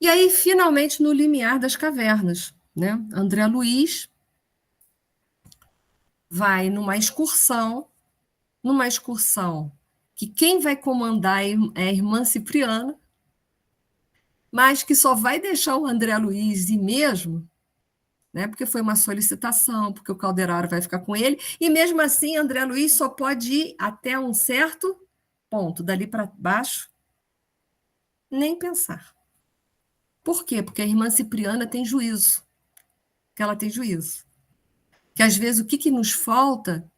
E aí, finalmente, no limiar das cavernas, né? André Luiz vai numa excursão que quem vai comandar é a irmã Cipriana, mas que só vai deixar o André Luiz ir mesmo, né? Porque foi uma solicitação, porque o Calderaro vai ficar com ele, e mesmo assim, André Luiz só pode ir até um certo ponto, dali para baixo, nem pensar. Por quê? Porque a irmã Cipriana tem juízo, que ela tem juízo. Que às vezes o que nos falta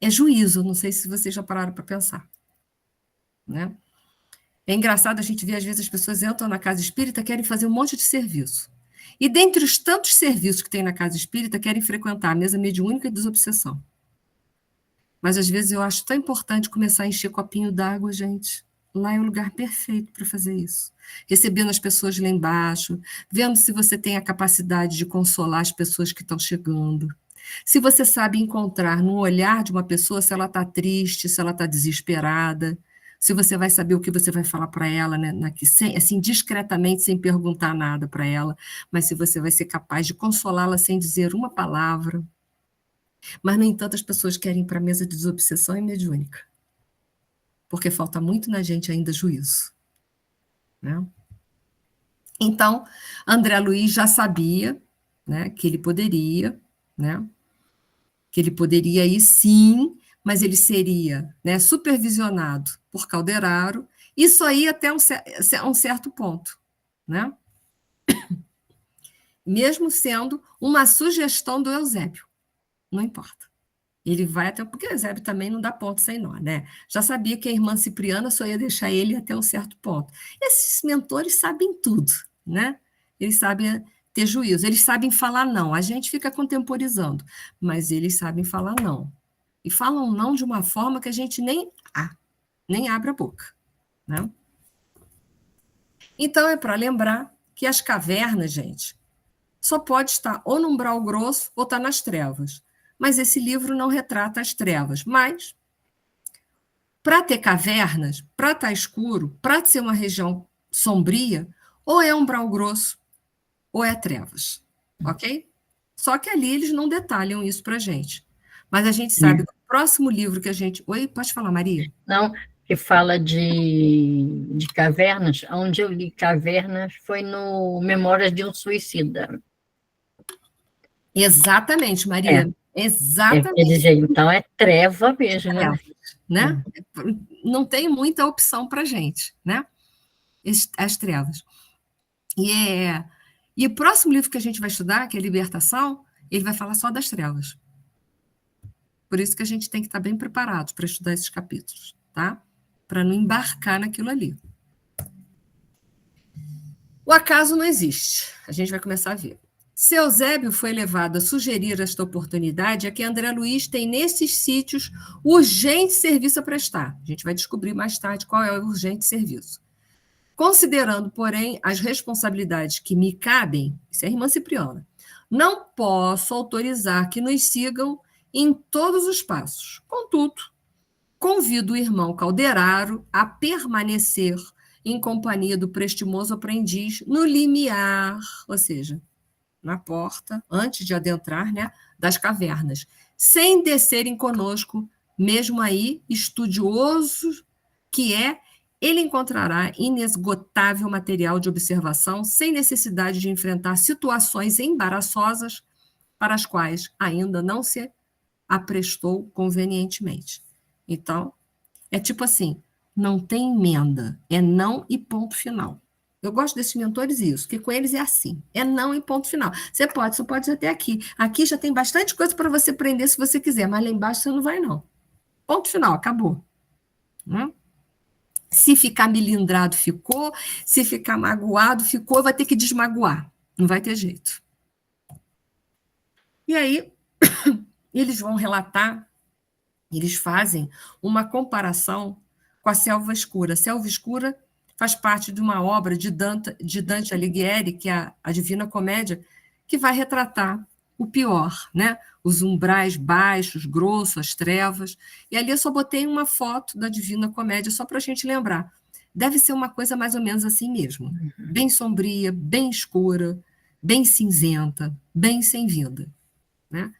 é juízo, não sei se vocês já pararam para pensar, né? É engraçado a gente ver, às vezes, as pessoas entram na casa espírita, querem fazer um monte de serviço. E dentre os tantos serviços que tem na casa espírita, querem frequentar a mesa mediúnica e desobsessão. Mas, às vezes, eu acho tão importante começar a encher copinho d'água, gente. Lá é o lugar perfeito para fazer isso. Recebendo as pessoas lá embaixo, vendo se você tem a capacidade de consolar as pessoas que estão chegando. Se você sabe encontrar no olhar de uma pessoa se ela está triste, se ela está desesperada, se você vai saber o que você vai falar para ela, né, assim, discretamente, sem perguntar nada para ela, mas se você vai ser capaz de consolá-la sem dizer uma palavra. Mas, no entanto, as pessoas querem ir para a mesa de desobsessão e mediúnica, porque falta muito na gente ainda juízo, né? Então, André Luiz já sabia, né, que ele poderia, né, que ele poderia ir sim, mas ele seria, né, supervisionado por Calderaro, isso aí até um certo ponto, né? Mesmo sendo uma sugestão do Eusébio, não importa. Ele vai até, porque o Eusébio também não dá ponto sem nó, né? Já sabia que a irmã Cipriana só ia deixar ele até um certo ponto. Esses mentores sabem tudo, né? Eles sabem ter juízo, eles sabem falar não. A gente fica contemporizando, mas eles sabem falar não. E falam não de uma forma que a gente nem abre a boca, né? Então é para lembrar que as cavernas, gente, só pode estar ou no umbral grosso ou está nas trevas. Mas esse livro não retrata as trevas. Mas, para ter cavernas, para estar escuro, para ser uma região sombria, ou é umbral grosso, ou é trevas. Ok? Só que ali eles não detalham isso para a gente. Mas a gente sabe que o próximo livro que a gente. Oi, pode falar, Maria? Não, que fala de cavernas, onde eu li cavernas foi no Memórias de um Suicida. Exatamente, É, Maria. quer Exatamente. dizer, então é treva mesmo, né? Trevas, né? Não tem muita opção para a gente, né? As trevas. E o próximo livro que a gente vai estudar, que é Libertação, ele vai falar só das trevas. Por isso que a gente tem que estar bem preparado para estudar esses capítulos, tá? Para não embarcar naquilo ali. O acaso não existe. A gente vai começar a ver. Se Eusébio foi levado a sugerir esta oportunidade, é que André Luiz tem nesses sítios urgente serviço a prestar. A gente vai descobrir mais tarde qual é o urgente serviço. Considerando, porém, as responsabilidades que me cabem, isso é a irmã Cipriana, não posso autorizar que nos sigam em todos os passos. Contudo, convido o irmão Calderaro a permanecer em companhia do prestimoso aprendiz no limiar, ou seja, na porta, antes de adentrar, né, das cavernas, sem descerem conosco, mesmo aí, estudioso que é, ele encontrará inesgotável material de observação, sem necessidade de enfrentar situações embaraçosas para as quais ainda não se aprestou convenientemente. Então, é tipo assim, não tem emenda, é não e ponto final. Eu gosto desses mentores isso, porque com eles é assim, é não e ponto final. Você pode ir até aqui. Aqui já tem bastante coisa para você aprender se você quiser, mas lá embaixo você não vai, não. Ponto final, acabou. Né? Se ficar milindrado, ficou. Se ficar magoado, ficou. Vai ter que desmagoar. Não vai ter jeito. E aí, eles vão relatar, eles fazem uma comparação com a Selva Escura. A Selva Escura faz parte de uma obra de Dante Alighieri, que é a Divina Comédia, que vai retratar o pior, né? Os umbrais baixos, grossos, as trevas. E ali eu só botei uma foto da Divina Comédia, só para a gente lembrar. deve ser uma coisa mais ou menos assim mesmo. Bem sombria, bem escura, bem cinzenta, bem sem vida, né?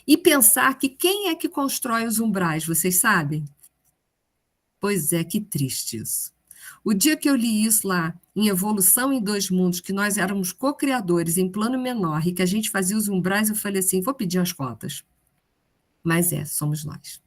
E pensar que quem é que constrói os umbrais, vocês sabem? Pois é, que triste isso. O dia que eu li isso lá, em Evolução em Dois Mundos, que nós éramos co-criadores em plano menor e que a gente fazia os umbrais, eu falei assim, vou pedir as contas. Mas somos nós.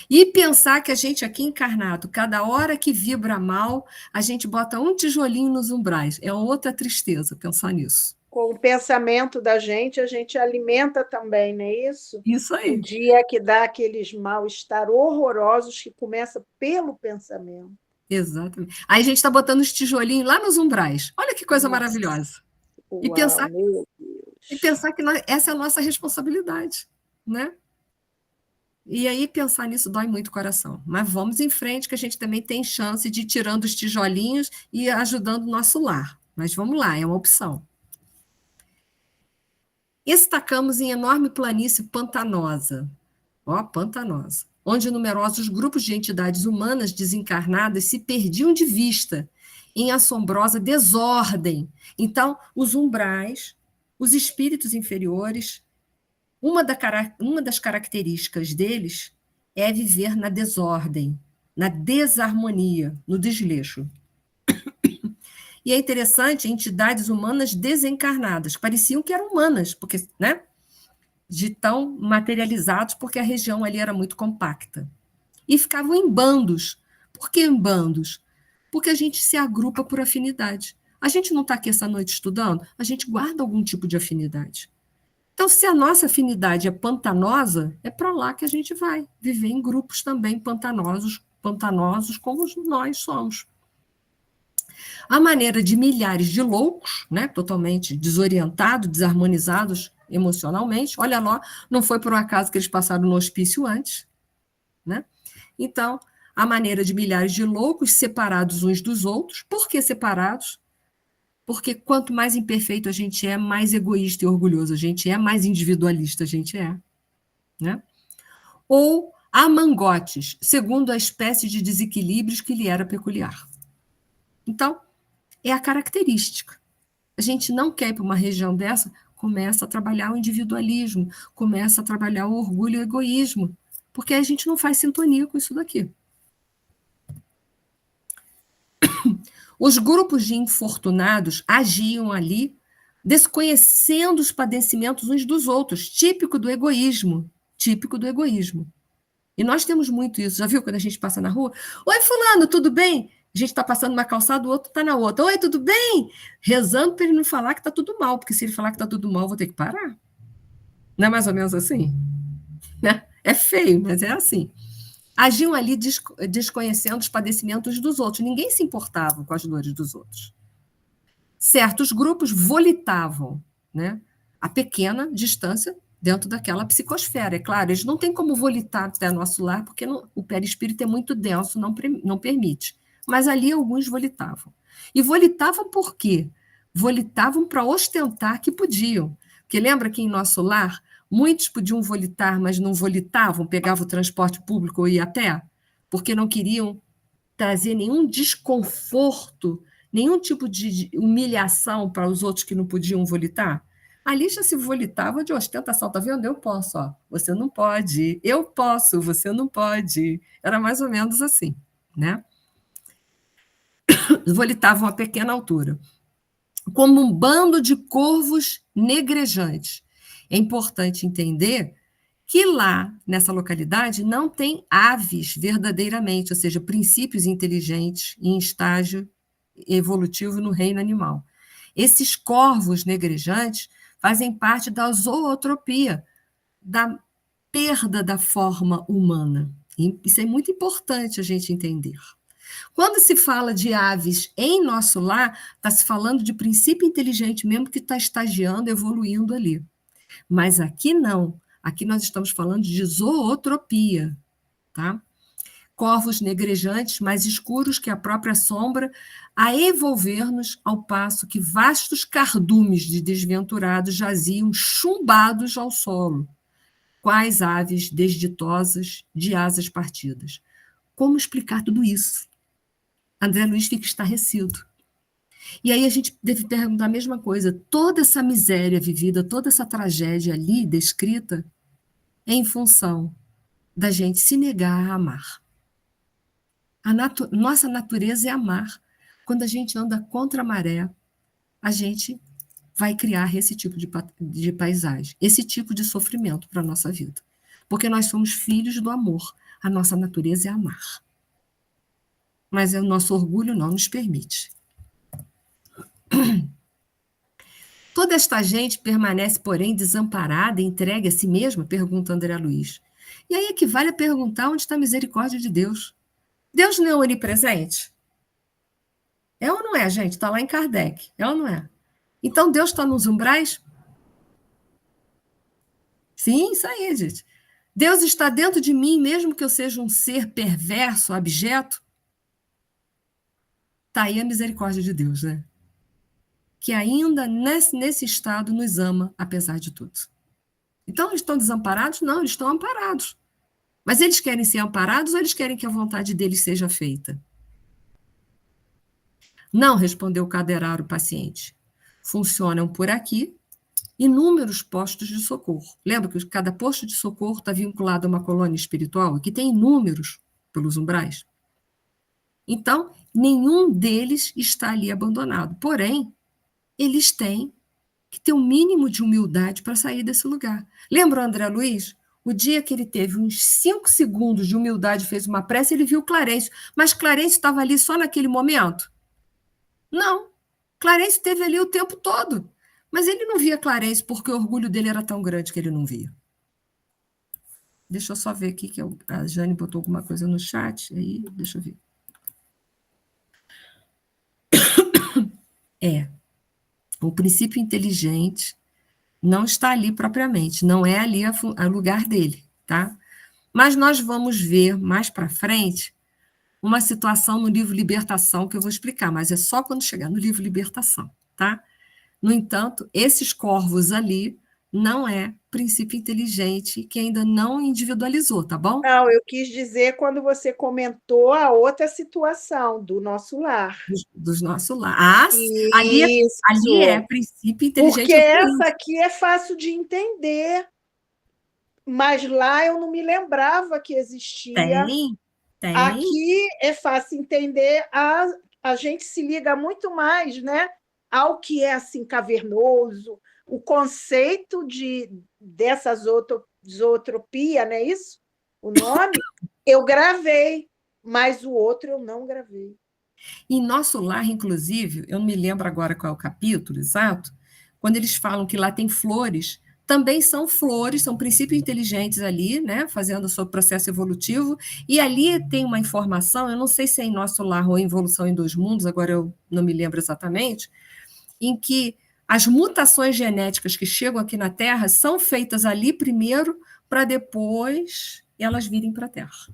E pensar que a gente aqui encarnado, cada hora que vibra mal, a gente bota um tijolinho nos umbrais. É outra tristeza pensar nisso. Com o pensamento da gente, a gente alimenta também, não é isso? Isso O aí. dia que dá aqueles mal-estar horrorosos que começa pelo pensamento. Exatamente. Aí a gente está botando os tijolinhos lá nos umbrais. Olha que coisa Nossa, maravilhosa. E uau, pensar, meu e Deus. pensar que essa é a nossa responsabilidade, né? E aí pensar nisso dói muito o coração. Mas vamos em frente, que a gente também tem chance de ir tirando os tijolinhos e ajudando o nosso lar. Mas vamos lá, é uma opção. Estacamos em enorme planície pantanosa, pantanosa, onde numerosos grupos de entidades humanas desencarnadas se perdiam de vista em assombrosa desordem. Então, os umbrais, os espíritos inferiores, uma das características deles é viver na desordem, na desarmonia, no desleixo. E é interessante, entidades humanas desencarnadas, pareciam que eram humanas, porque, né, de tão materializados, porque a região ali era muito compacta. E ficavam em bandos. Por que em bandos? Porque a gente se agrupa por afinidade. A gente não está aqui essa noite estudando, a gente guarda algum tipo de afinidade. Então, se a nossa afinidade é pantanosa, é para lá que a gente vai, viver em grupos também pantanosos como nós somos. A maneira de milhares de loucos, né, totalmente desorientados, desarmonizados emocionalmente, olha lá, não foi por um acaso que eles passaram no hospício antes, né? Então, a maneira de milhares de loucos separados uns dos outros. Por que separados? Porque quanto mais imperfeito a gente é, mais egoísta e orgulhoso a gente é, mais individualista a gente é, né? Ou a mangotes, segundo a espécie de desequilíbrios que lhe era peculiar. Então, é a característica. A gente não quer ir para uma região dessa, começa a trabalhar o individualismo, começa a trabalhar o orgulho e o egoísmo, porque a gente não faz sintonia com isso daqui. Os grupos de infortunados agiam ali desconhecendo os padecimentos uns dos outros, típico do egoísmo, típico do egoísmo. E nós temos muito isso. Já viu quando a gente passa na rua? Oi, fulano, tudo bem? A gente está passando uma calçada, o outro está na outra. Oi, tudo bem? Rezando para ele não falar que está tudo mal, porque se ele falar que está tudo mal, eu vou ter que parar. Não é mais ou menos assim? Né? É feio, mas é assim. Agiam ali desconhecendo os padecimentos dos outros. Ninguém se importava com as dores dos outros. Certos grupos volitavam, né, a pequena distância dentro daquela psicosfera. É claro, eles não têm como volitar até nosso lar, porque o perispírito é muito denso, não permite. Mas ali alguns volitavam. E volitavam por quê? Volitavam para ostentar que podiam. Porque lembra que em nosso lar, muitos podiam volitar, mas não volitavam, pegavam o transporte público ou iam a pé, porque não queriam trazer nenhum desconforto, nenhum tipo de humilhação para os outros que não podiam volitar. Ali já se volitava de ostentação, tá vendo? Eu posso, ó. Você não pode. Eu posso, você não pode. Era mais ou menos assim, né? Volitavam a pequena altura, como um bando de corvos negrejantes. É importante entender que lá, nessa localidade, não tem aves verdadeiramente, ou seja, princípios inteligentes em estágio evolutivo no reino animal. Esses corvos negrejantes fazem parte da zootropia, da perda da forma humana. E isso é muito importante a gente entender. Quando se fala de aves em nosso lar, está se falando de princípio inteligente mesmo que está estagiando, evoluindo ali. Mas aqui não. Aqui nós estamos falando de zootropia, tá? Corvos negrejantes, mais escuros que a própria sombra, a envolver-nos ao passo que vastos cardumes de desventurados jaziam chumbados ao solo, quais aves desditosas de asas partidas. Como explicar tudo isso? André Luiz fica estarrecido. E aí a gente deve perguntar a mesma coisa. Toda essa miséria vivida, toda essa tragédia ali descrita é em função da gente se negar a amar. Nossa natureza é amar. Quando a gente anda contra a maré, a gente vai criar esse tipo de paisagem, esse tipo de sofrimento para a nossa vida. Porque nós somos filhos do amor. A nossa natureza é amar. Mas o nosso orgulho não nos permite. Toda esta gente permanece, porém, desamparada e entregue a si mesma? Pergunta André Luiz. E aí equivale a perguntar onde está a misericórdia de Deus. Deus não é onipresente? É ou não é, gente? Está lá em Kardec. É ou não é? Então Deus está nos umbrais? Sim, isso aí, gente. Deus está dentro de mim, mesmo que eu seja um ser perverso, abjeto? Está aí a misericórdia de Deus, né? Que ainda nesse estado nos ama, apesar de tudo. Então, eles estão desamparados? Não, eles estão amparados. Mas eles querem ser amparados ou eles querem que a vontade deles seja feita? Não, respondeu o caderário paciente. Funcionam por aqui inúmeros postos de socorro. Lembra que cada posto de socorro está vinculado a uma colônia espiritual? Aqui tem inúmeros pelos umbrais. Então, nenhum deles está ali abandonado. Porém, eles têm que ter um mínimo de humildade para sair desse lugar. Lembra o André Luiz? O dia que ele teve uns 5 segundos de humildade, fez uma prece, ele viu Clarencio. Mas Clarencio estava ali só naquele momento? Não. Clarencio esteve ali o tempo todo. Mas ele não via Clarencio porque o orgulho dele era tão grande que ele não via. Deixa eu só ver aqui, que a Jane botou alguma coisa no chat. Aí, deixa eu ver. O princípio inteligente não está ali propriamente, não é ali o lugar dele, tá? Mas nós vamos ver mais para frente uma situação no livro Libertação que eu vou explicar, mas é só quando chegar no livro Libertação, tá? No entanto, esses corvos ali não é princípio inteligente que ainda não individualizou, tá bom? Não, eu quis dizer quando você comentou a outra situação do nosso lar. Dos nossos lares. Ali é princípio inteligente. Porque essa aqui é fácil de entender. Mas lá eu não me lembrava que existia. Tem. Aqui é fácil entender, a gente se liga muito mais, né, ao que é assim cavernoso, o conceito dessa zootropia, não é isso? O nome, eu gravei, mas o outro eu não gravei. Em Nosso Lar, inclusive, eu não me lembro agora qual é o capítulo exato, quando eles falam que lá tem flores, também são flores, são princípios inteligentes ali, né, fazendo o seu processo evolutivo, e ali tem uma informação, eu não sei se é em Nosso Lar ou em Evolução em Dois Mundos, agora eu não me lembro exatamente, em que as mutações genéticas que chegam aqui na Terra são feitas ali primeiro, para depois elas virem para a Terra.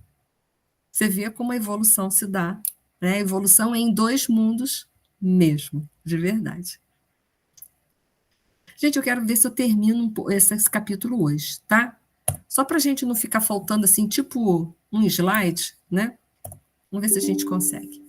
Você vê como a evolução se dá, né? A evolução é em dois mundos mesmo, de verdade. Gente, eu quero ver se eu termino esse capítulo hoje, tá? Só para a gente não ficar faltando assim, tipo um slide, né? Vamos ver se a gente consegue.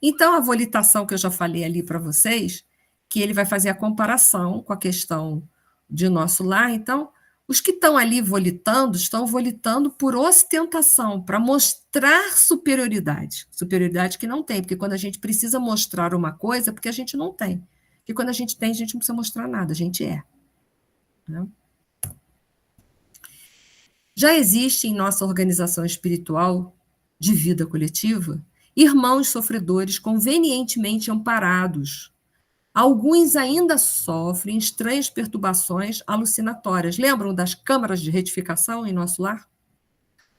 Então, a volitação que eu já falei ali para vocês, que ele vai fazer a comparação com a questão de Nosso Lar. Então, os que estão ali volitando, estão volitando por ostentação, para mostrar superioridade. Superioridade que não tem, porque quando a gente precisa mostrar uma coisa, é porque a gente não tem. Porque quando a gente tem, a gente não precisa mostrar nada, a gente é. Né? Já existe em nossa organização espiritual de vida coletiva irmãos sofredores convenientemente amparados. Alguns ainda sofrem estranhas perturbações alucinatórias. Lembram das câmaras de retificação em Nosso Lar?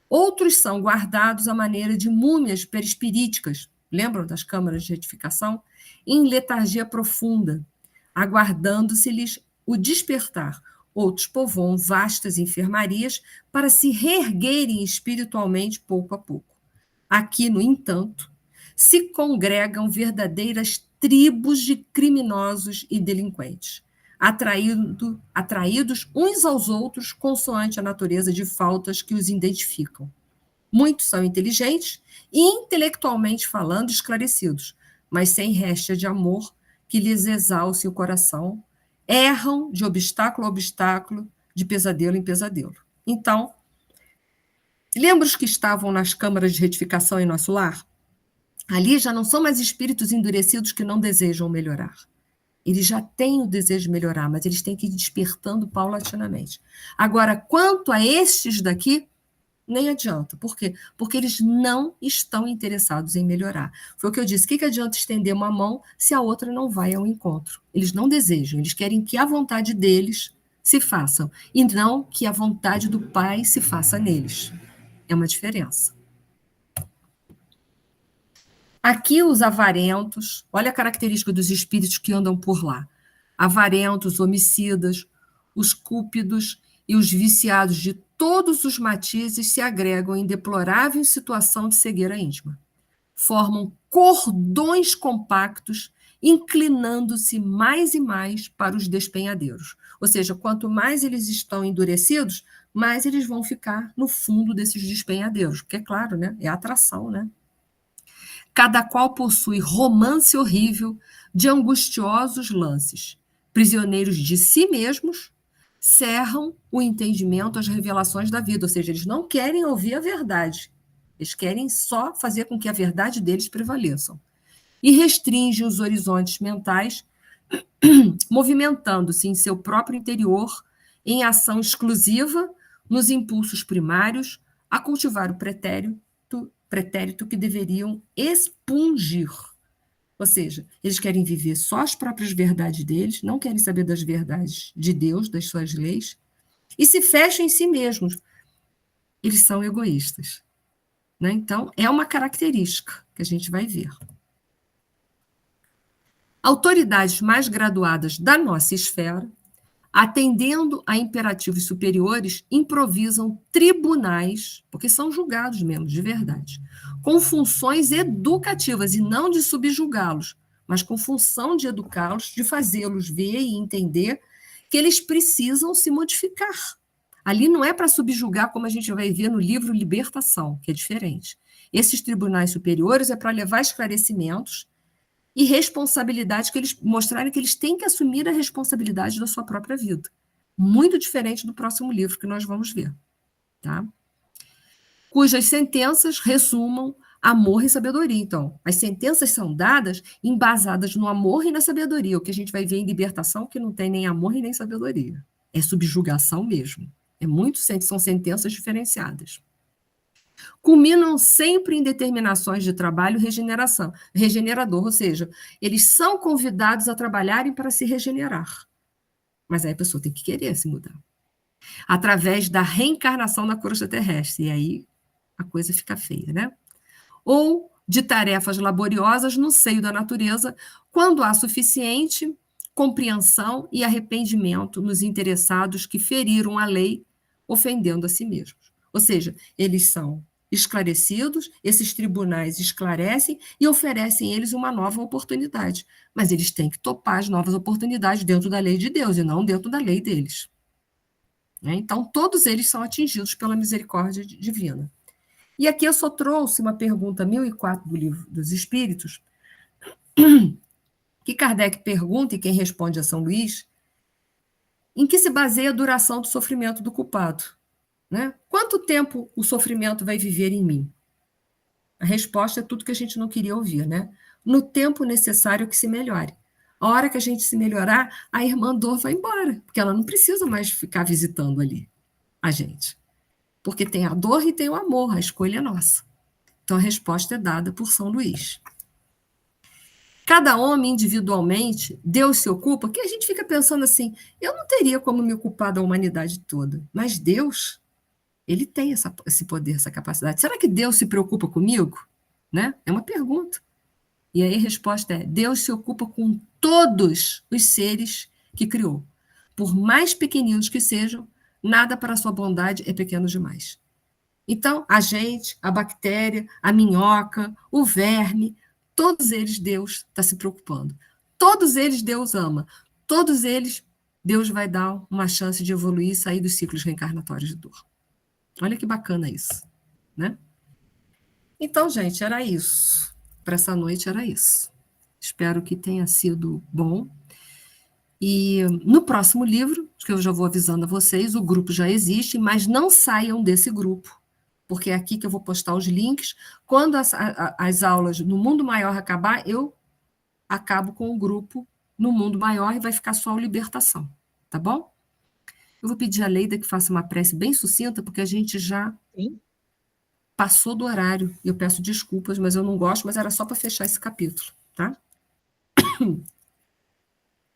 Outros são guardados à maneira de múmias perispiríticas. Lembram das câmaras de retificação? Em letargia profunda, aguardando-se-lhes o despertar. Outros povoam vastas enfermarias para se reerguerem espiritualmente pouco a pouco. Aqui, no entanto, se congregam verdadeiras tribos de criminosos e delinquentes, atraídos uns aos outros consoante a natureza de faltas que os identificam. Muitos são inteligentes e, intelectualmente falando, esclarecidos, mas sem réstia de amor que lhes exalce o coração, erram de obstáculo a obstáculo, de pesadelo em pesadelo. Então, lembra os que estavam nas câmaras de retificação em nosso lar? Ali já não são mais espíritos endurecidos que não desejam melhorar. Eles já têm o desejo de melhorar, mas eles têm que ir despertando paulatinamente. Agora, quanto a estes daqui, nem adianta. Por quê? Porque eles não estão interessados em melhorar. Foi o que eu disse. O que adianta estender uma mão se a outra não vai ao encontro? Eles não desejam. Eles querem que a vontade deles se faça, e não que a vontade do Pai se faça neles. É uma diferença. Aqui os avarentos, olha a característica dos espíritos que andam por lá. Avarentos, homicidas, os cúpidos e os viciados de todos os matizes se agregam em deplorável situação de cegueira íntima. Formam cordões compactos, inclinando-se mais e mais para os despenhadeiros. Ou seja, quanto mais eles estão endurecidos, mais eles vão ficar no fundo desses despenhadeiros. Porque, é claro, né? É a atração, né? Cada qual possui romance horrível de angustiosos lances. Prisioneiros de si mesmos, cerram o entendimento às revelações da vida, ou seja, eles não querem ouvir a verdade, eles querem só fazer com que a verdade deles prevaleçam. E restringem os horizontes mentais, movimentando-se em seu próprio interior, em ação exclusiva, nos impulsos primários, a cultivar o pretérito que deveriam expungir. Ou seja, eles querem viver só as próprias verdades deles, não querem saber das verdades de Deus, das suas leis, e se fecham em si mesmos. Eles são egoístas. Né? Então, é uma característica que a gente vai ver. Autoridades mais graduadas da nossa esfera, atendendo a imperativos superiores, improvisam tribunais, porque são julgados mesmo, de verdade, com funções educativas e não de subjugá-los, mas com função de educá-los, de fazê-los ver e entender que eles precisam se modificar. Ali não é para subjugar, como a gente vai ver no livro Libertação, que é diferente. Esses tribunais superiores é para levar esclarecimentos e responsabilidade, que eles mostrarem que eles têm que assumir a responsabilidade da sua própria vida. Muito diferente do próximo livro que nós vamos ver. Tá? Cujas sentenças resumam amor e sabedoria. Então, as sentenças são dadas embasadas no amor e na sabedoria. O que a gente vai ver em Libertação, que não tem nem amor e nem sabedoria. É subjugação mesmo. São sentenças diferenciadas. Culminam sempre em determinações de trabalho regenerador, ou seja, eles são convidados a trabalharem para se regenerar. Mas aí a pessoa tem que querer se mudar. Através da reencarnação na crosta terrestre, e aí a coisa fica feia, né? Ou de tarefas laboriosas no seio da natureza, quando há suficiente compreensão e arrependimento nos interessados que feriram a lei, ofendendo a si mesmos. Ou seja, eles são esclarecidos, esses tribunais esclarecem e oferecem a eles uma nova oportunidade. Mas eles têm que topar as novas oportunidades dentro da lei de Deus e não dentro da lei deles. Então, todos eles são atingidos pela misericórdia divina. E aqui eu só trouxe uma pergunta 1004 do Livro dos Espíritos, que Kardec pergunta, e quem responde é São Luís, em que se baseia a duração do sofrimento do culpado. Né? Quanto tempo o sofrimento vai viver em mim? A resposta é tudo que a gente não queria ouvir, né? No tempo necessário que se melhore. A hora que a gente se melhorar, a irmã dor vai embora, porque ela não precisa mais ficar visitando ali a gente. Porque tem a dor e tem o amor, a escolha é nossa. Então a resposta é dada por São Luís. Cada homem individualmente, Deus se ocupa, que a gente fica pensando assim, eu não teria como me ocupar da humanidade toda, mas Deus, ele tem esse poder, essa capacidade. Será que Deus se preocupa comigo? Né? É uma pergunta. E aí a resposta é, Deus se ocupa com todos os seres que criou. Por mais pequeninos que sejam, nada para a sua bondade é pequeno demais. Então, a gente, a bactéria, a minhoca, o verme, todos eles Deus está se preocupando. Todos eles Deus ama. Todos eles Deus vai dar uma chance de evoluir e sair dos ciclos reencarnatórios de dor. Olha que bacana isso, né? Então, gente, era isso. Para essa noite era isso. Espero que tenha sido bom. E no próximo livro, que eu já vou avisando a vocês, o grupo já existe, mas não saiam desse grupo, porque é aqui que eu vou postar os links. Quando as aulas no Mundo Maior acabar, eu acabo com o grupo no Mundo Maior e vai ficar só o Libertação, tá bom? Eu vou pedir a Leida que faça uma prece bem sucinta, porque a gente já Sim. passou do horário. Eu peço desculpas, mas eu não gosto, mas era só para fechar esse capítulo, tá?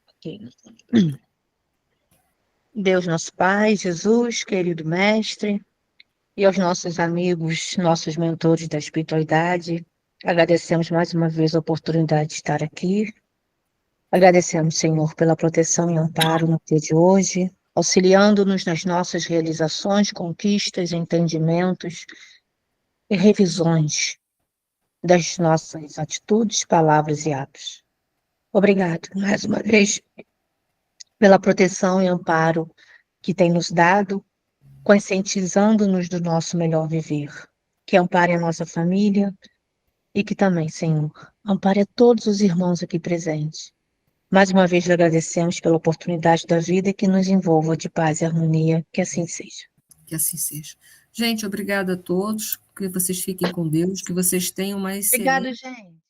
Ok. Deus nosso Pai, Jesus, querido Mestre, e aos nossos amigos, nossos mentores da espiritualidade, agradecemos mais uma vez a oportunidade de estar aqui. Agradecemos, Senhor, pela proteção e amparo no dia de hoje, auxiliando-nos nas nossas realizações, conquistas, entendimentos e revisões das nossas atitudes, palavras e atos. Obrigado, mais uma vez, pela proteção e amparo que tem nos dado, conscientizando-nos do nosso melhor viver, que ampare a nossa família e que também, Senhor, ampare a todos os irmãos aqui presentes. Mais uma vez lhe agradecemos pela oportunidade da vida e que nos envolva de paz e harmonia, que assim seja. Que assim seja. Gente, obrigada a todos, que vocês fiquem com Deus, que vocês tenham uma excelente... Obrigado, gente.